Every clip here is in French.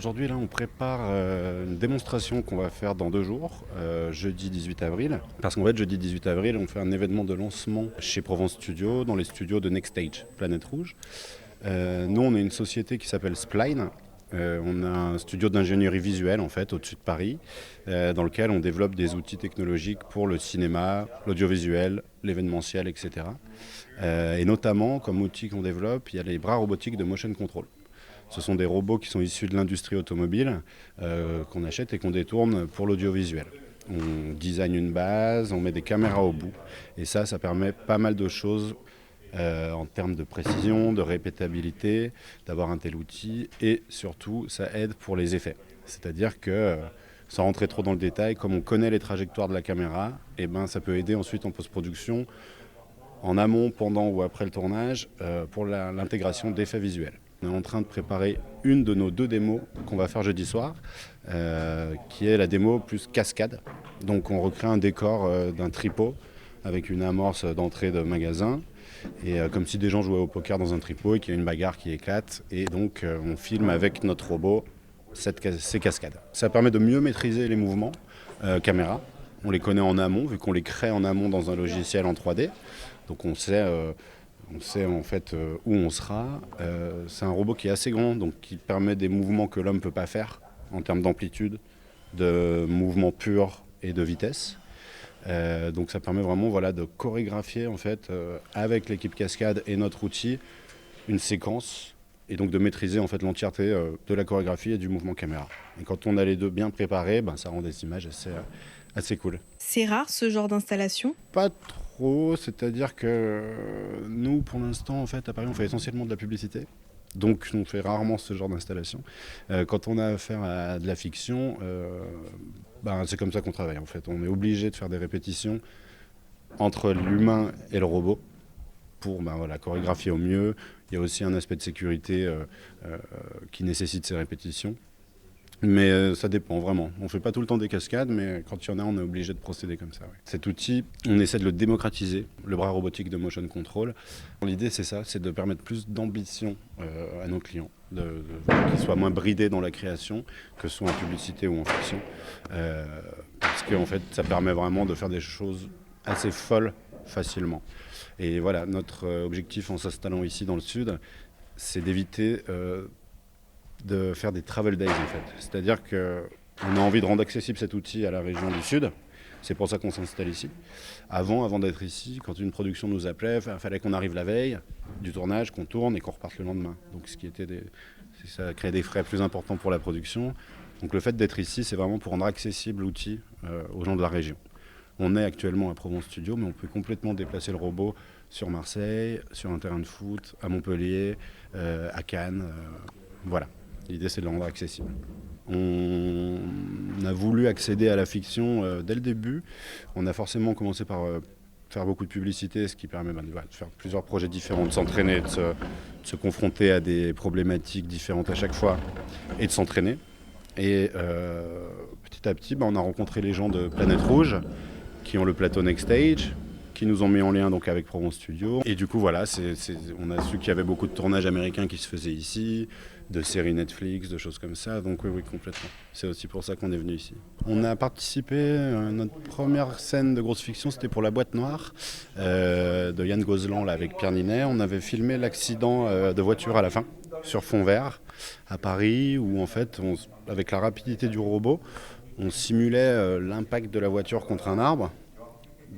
Aujourd'hui, là, on prépare une démonstration qu'on va faire dans 2 jours, jeudi 18 avril. Parce qu'en fait, jeudi 18 avril, on fait un événement de lancement chez Provence Studio, dans les studios de Next Stage, Planète Rouge. Nous, on est une société qui s'appelle Spline. On a un studio d'ingénierie visuelle, en fait, au-dessus de Paris, dans lequel on développe des outils technologiques pour le cinéma, l'audiovisuel, l'événementiel, etc. Et notamment, comme outil qu'on développe, il y a les bras robotiques de motion control. Ce sont des robots qui sont issus de l'industrie automobile, qu'on achète et qu'on détourne pour l'audiovisuel. On design une base, on met des caméras au bout. Et ça permet pas mal de choses en termes de précision, de répétabilité, d'avoir un tel outil. Et surtout, ça aide pour les effets. C'est-à-dire que, sans rentrer trop dans le détail, comme on connaît les trajectoires de la caméra, eh ben, ça peut aider ensuite en post-production, en amont, pendant ou après le tournage, pour l'intégration d'effets visuels. On est en train de préparer une de nos 2 démos qu'on va faire jeudi soir, qui est la démo plus cascade. Donc on recrée un décor d'un tripot avec une amorce d'entrée de magasin, et comme si des gens jouaient au poker dans un tripot et qu'il y a une bagarre qui éclate. Et donc on filme avec notre robot ces cascades. Ça permet de mieux maîtriser les mouvements caméra. On les connaît en amont, vu qu'on les crée en amont dans un logiciel en 3D. Donc on sait en fait où on sera. C'est un robot qui est assez grand, donc qui permet des mouvements que l'homme ne peut pas faire en termes d'amplitude, de mouvement pur et de vitesse. Donc ça permet vraiment de chorégraphier en fait, avec l'équipe cascade et notre outil une séquence, et donc de maîtriser en fait l'entièreté de la chorégraphie et du mouvement caméra. Et quand on a les deux bien préparés, ça rend des images assez cool. C'est rare ce genre d'installation? Pas trop, c'est-à-dire que nous, pour l'instant, en fait, à Paris, on fait essentiellement de la publicité. Donc, on fait rarement ce genre d'installation. Quand on a affaire à de la fiction, c'est comme ça qu'on travaille, en fait. On est obligé de faire des répétitions entre l'humain et le robot pour chorégraphier au mieux. Il y a aussi un aspect de sécurité qui nécessite ces répétitions. Mais ça dépend vraiment. On ne fait pas tout le temps des cascades, mais quand il y en a, on est obligé de procéder comme ça. Ouais. Cet outil, on essaie de le démocratiser, le bras robotique de motion control. L'idée, c'est ça, c'est de permettre plus d'ambition à nos clients, qu'ils soient moins bridés dans la création, que ce soit en publicité ou en fiction. Parce qu'en fait, ça permet vraiment de faire des choses assez folles facilement. Et voilà, notre objectif en s'installant ici dans le sud, c'est d'éviter de faire des travel days en fait. C'est-à-dire qu'on a envie de rendre accessible cet outil à la région du Sud. C'est pour ça qu'on s'installe ici. Avant d'être ici, quand une production nous appelait, il fallait qu'on arrive la veille du tournage, qu'on tourne et qu'on reparte le lendemain. Donc ça crée des frais plus importants pour la production. Donc le fait d'être ici, c'est vraiment pour rendre accessible l'outil aux gens de la région. On est actuellement à Provence Studio, mais on peut complètement déplacer le robot sur Marseille, sur un terrain de foot, à Montpellier, à Cannes. Voilà. L'idée, c'est de le rendre accessible. On a voulu accéder à la fiction dès le début. On a forcément commencé par faire beaucoup de publicité, ce qui permet de faire plusieurs projets différents, de s'entraîner, de se confronter à des problématiques différentes à chaque fois et de s'entraîner. Et petit à petit, on a rencontré les gens de Planète Rouge qui ont le plateau Next Stage, qui nous ont mis en lien donc avec Provence Studio. Et du coup, on a su qu'il y avait beaucoup de tournages américains qui se faisaient ici, de séries Netflix, de choses comme ça. Donc oui, complètement. C'est aussi pour ça qu'on est venu ici. On a participé, notre première scène de grosse fiction, c'était pour La Boîte Noire, de Yann Gozlan là, avec Pierre Ninet. On avait filmé l'accident de voiture à la fin, sur fond vert, à Paris, où en fait, avec la rapidité du robot, on simulait l'impact de la voiture contre un arbre.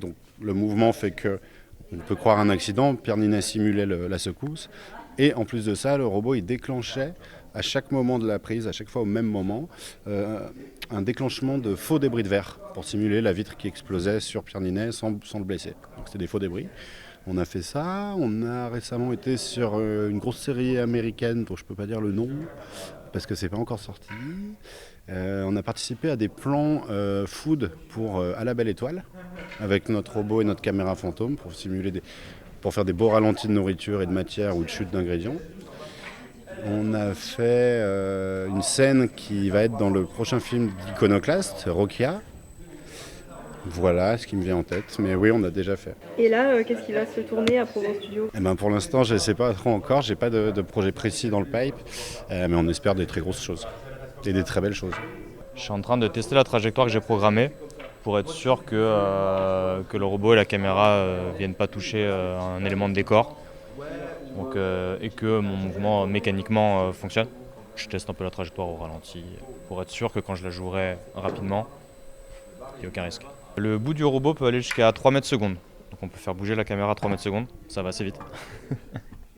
Donc le mouvement fait qu'on peut croire un accident. Pierre Ninet simulait la secousse. Et en plus de ça, le robot il déclenchait à chaque moment de la prise, à chaque fois au même moment, un déclenchement de faux débris de verre pour simuler la vitre qui explosait sur Pierre Ninet sans le blesser. Donc c'était des faux débris. On a fait ça. On a récemment été sur une grosse série américaine dont je ne peux pas dire le nom parce que c'est pas encore sorti. On a participé à des plans food pour À la Belle Étoile avec notre robot et notre caméra fantôme pour faire des beaux ralentis de nourriture et de matière ou de chute d'ingrédients. On a fait une scène qui va être dans le prochain film d'Iconoclast, Rokia. Voilà ce qui me vient en tête, mais oui, on a déjà fait. Et là, qu'est-ce qui va se tourner à Provence Studio? Pour l'instant, je ne sais pas trop encore, j'ai pas de projet précis dans le pipe, mais on espère des très grosses choses. Et des très belles choses. Je suis en train de tester la trajectoire que j'ai programmée pour être sûr que le robot et la caméra viennent pas toucher un élément de décor et que mon mouvement mécaniquement fonctionne. Je teste un peu la trajectoire au ralenti pour être sûr que quand je la jouerai rapidement, il n'y a aucun risque. Le bout du robot peut aller jusqu'à 3 mètres secondes. Donc on peut faire bouger la caméra à 3 mètres secondes, ça va assez vite.